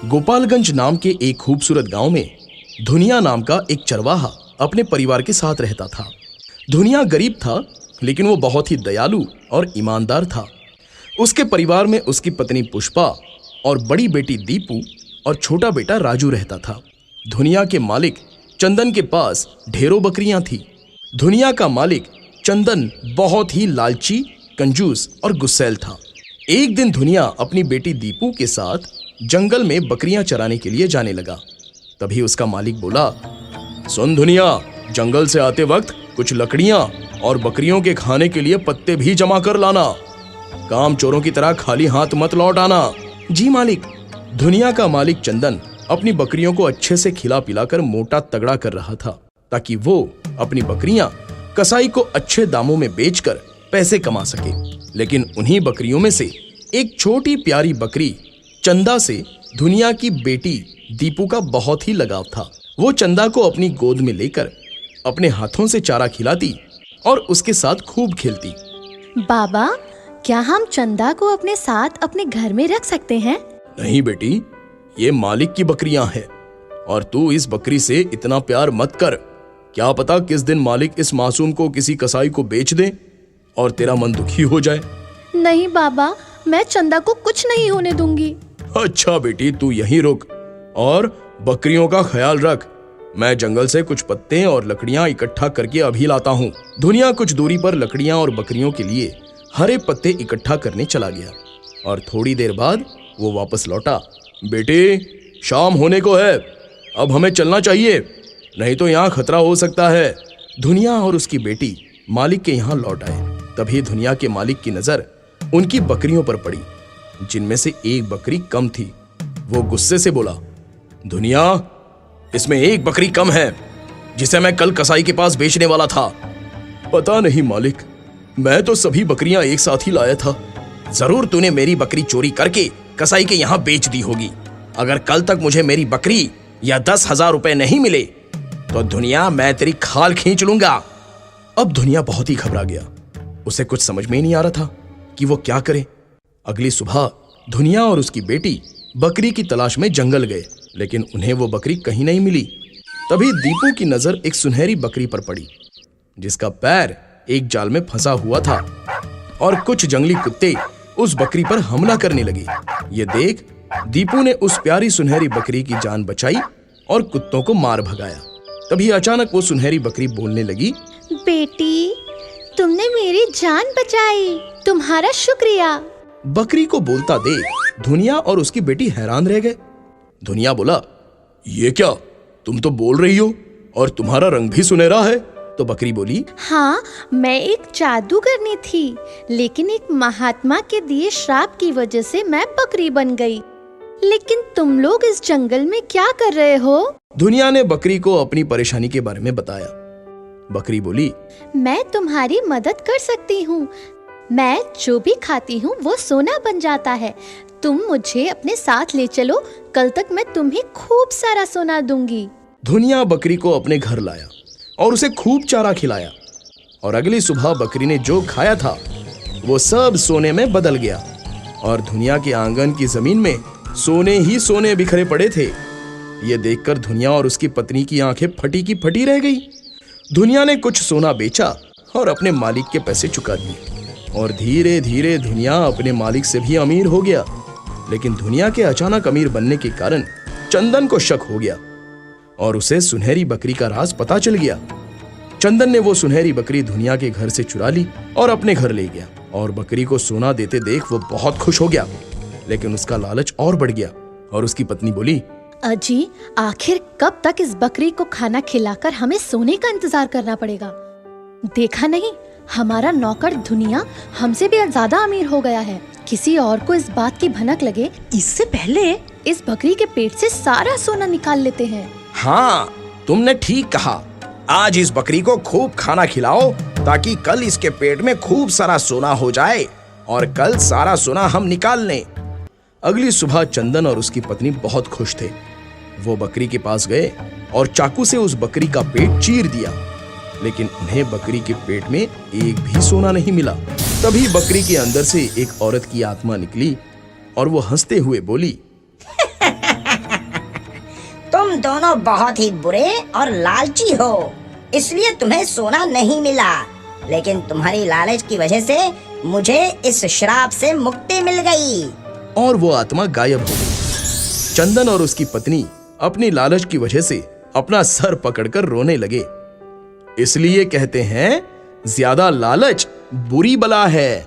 गोपालगंज नाम के एक खूबसूरत गांव में धुनिया नाम का एक चरवाहा अपने परिवार के साथ रहता था। धुनिया गरीब था, लेकिन वो बहुत ही दयालु और ईमानदार था। उसके परिवार में उसकी पत्नी पुष्पा और बड़ी बेटी दीपू और छोटा बेटा राजू रहता था। धुनिया के मालिक चंदन के पास ढेरों बकरियां थी। धुनिया का मालिक चंदन बहुत ही लालची, कंजूस और गुस्सैल था। एक दिन धुनिया अपनी बेटी दीपू के साथ जंगल में बकरियां चराने के लिए जाने लगा। तभी उसका मालिक बोला, सुन धुनिया, जंगल से आते वक्त कुछ लकड़ियां और बकरियों के खाने के लिए पत्ते भी जमा कर लाना। काम चोरों की तरह खाली हाथ मत लौट आना। जी मालिक। धुनिया का मालिक चंदन अपनी बकरियों को अच्छे से खिला पिलाकर मोटा तगड़ा कर रहा था, ताकि वो अपनी बकरियां कसाई को अच्छे दामों में बेचकर पैसे कमा सके। लेकिन उन्हीं बकरियों में से एक छोटी प्यारी बकरी चंदा से धुनिया की बेटी दीपू का बहुत ही लगाव था। वो चंदा को अपनी गोद में लेकर अपने हाथों से चारा खिलाती और उसके साथ खूब खेलती। बाबा, क्या हम चंदा को अपने साथ अपने घर में रख सकते हैं? नहीं बेटी, ये मालिक की बकरियां हैं और तू इस बकरी से इतना प्यार मत कर। क्या पता किस दिन मालिक इस मासूम को किसी कसाई को बेच दे और तेरा मन दुखी हो जाए। नहीं बाबा, मैं चंदा को कुछ नहीं होने दूंगी। अच्छा बेटी, तू यहीं रुक और बकरियों का ख्याल रख। मैं जंगल से कुछ पत्ते और लकड़ियां इकट्ठा करके अभी लाता हूँ। धुनिया कुछ दूरी पर लकड़ियां और बकरियों के लिए हरे पत्ते इकट्ठा करने चला गया और थोड़ी देर बाद वो वापस लौटा। बेटे, शाम होने को है, अब हमें चलना चाहिए, नहीं तो यहाँ खतरा हो सकता है। धुनिया और उसकी बेटी मालिक के यहाँ लौट आए। तभी धुनिया के मालिक की नजर उनकी बकरियों पर पड़ी, जिनमें से एक बकरी कम थी। वो गुस्से से बोला, धुनिया, इसमें एक बकरी कम है जिसे मैं कल कसाई के पास बेचने वाला था। पता नहीं मालिक, मैं तो सभी बकरियां एक साथ ही लाया था। जरूर तूने मेरी बकरी चोरी करके कसाई के यहाँ बेच दी होगी। अगर कल तक मुझे मेरी बकरी या 10,000 रुपए नहीं मिले तो धुनिया, मैं तेरी खाल खींच लूंगा। अब धुनिया बहुत ही घबरा गया। उसे कुछ समझ में ही नहीं आ रहा था कि वो क्या करे। अगली सुबह धुनिया और उसकी बेटी बकरी की तलाश में जंगल गए, लेकिन उन्हें वो बकरी कहीं नहीं मिली। तभी दीपू की नजर एक सुनहरी बकरी पर पड़ी, जिसका पैर एक जाल में फंसा हुआ था और कुछ जंगली कुत्ते उस बकरी पर हमला करने लगे। ये देख दीपू ने उस प्यारी सुनहरी बकरी की जान बचाई और कुत्तों को मार भगाया। तभी अचानक वो सुनहरी बकरी बोलने लगी, बेटी, तुमने मेरी जान बचाई, तुम्हारा शुक्रिया। बकरी को बोलता देख धुनिया और उसकी बेटी हैरान रह गए। धुनिया बोला, ये क्या, तुम तो बोल रही हो और तुम्हारा रंग भी सुनहरा है। तो बकरी बोली, हाँ, मैं एक जादूगरनी थी, लेकिन एक महात्मा के दिए श्राप की वजह से मैं बकरी बन गई। लेकिन तुम लोग इस जंगल में क्या कर रहे हो? धुनिया ने बकरी को अपनी परेशानी के बारे में बताया। बकरी बोली, मैं तुम्हारी मदद कर सकती हूँ। मैं जो भी खाती हूँ वो सोना बन जाता है। तुम मुझे अपने साथ ले चलो, कल तक मैं तुम्हें खूब सारा सोना दूंगी। धुनिया बकरी को अपने घर लाया और उसे खूब चारा खिलाया और अगली सुबह बकरी ने जो खाया था वो सब सोने में बदल गया और धुनिया के आंगन की जमीन में सोने ही सोने बिखरे पड़े थे। ये देखकर धुनिया और उसकी पत्नी की आंखें फटी की फटी रह गई। धुनिया ने कुछ सोना बेचा और अपने मालिक के पैसे चुका दिए और धीरे धीरे धुनिया अपने मालिक से भी अमीर हो गया। लेकिन धुनिया के अचानक अमीर बनने के कारण चंदन को शक हो गया और उसे सुनहरी बकरी का राज पता चल गया। चंदन ने वो सुनहरी बकरी धुनिया के घर से चुरा ली और अपने घर ले गया और बकरी को सोना देते देख वो बहुत खुश हो गया। लेकिन उसका लालच और बढ़ गया और उसकी पत्नी बोली, अजी, आखिर कब तक इस बकरी को खाना खिलाकर हमें सोने का इंतजार करना पड़ेगा? देखा नहीं, हमारा नौकर धुनिया हमसे भी ज्यादा अमीर हो गया है। किसी और को इस बात की भनक लगे, इससे पहले इस बकरी के पेट से सारा सोना निकाल लेते हैं। हाँ, तुमने ठीक कहा। आज इस बकरी को खूब खाना खिलाओ ताकि कल इसके पेट में खूब सारा सोना हो जाए और कल सारा सोना हम निकाल लें। अगली सुबह चंदन और उसकी पत्नी बहुत खुश थे। वो बकरी के पास गए और चाकू से उस बकरी का पेट चीर दिया, लेकिन उन्हें बकरी के पेट में एक भी सोना नहीं मिला। तभी बकरी के अंदर से एक औरत की आत्मा निकली और वो हंसते हुए बोली, दोनों बहुत ही बुरे और लालची हो, इसलिए तुम्हें सोना नहीं मिला। लेकिन तुम्हारी लालच की वजह से मुझे इस श्राप से मुक्ति मिल गई। और वो आत्मा गायब हो गई। चंदन और उसकी पत्नी अपनी लालच की वजह से अपना सर पकड़कर रोने लगे। इसलिए कहते हैं, ज्यादा लालच बुरी बला है।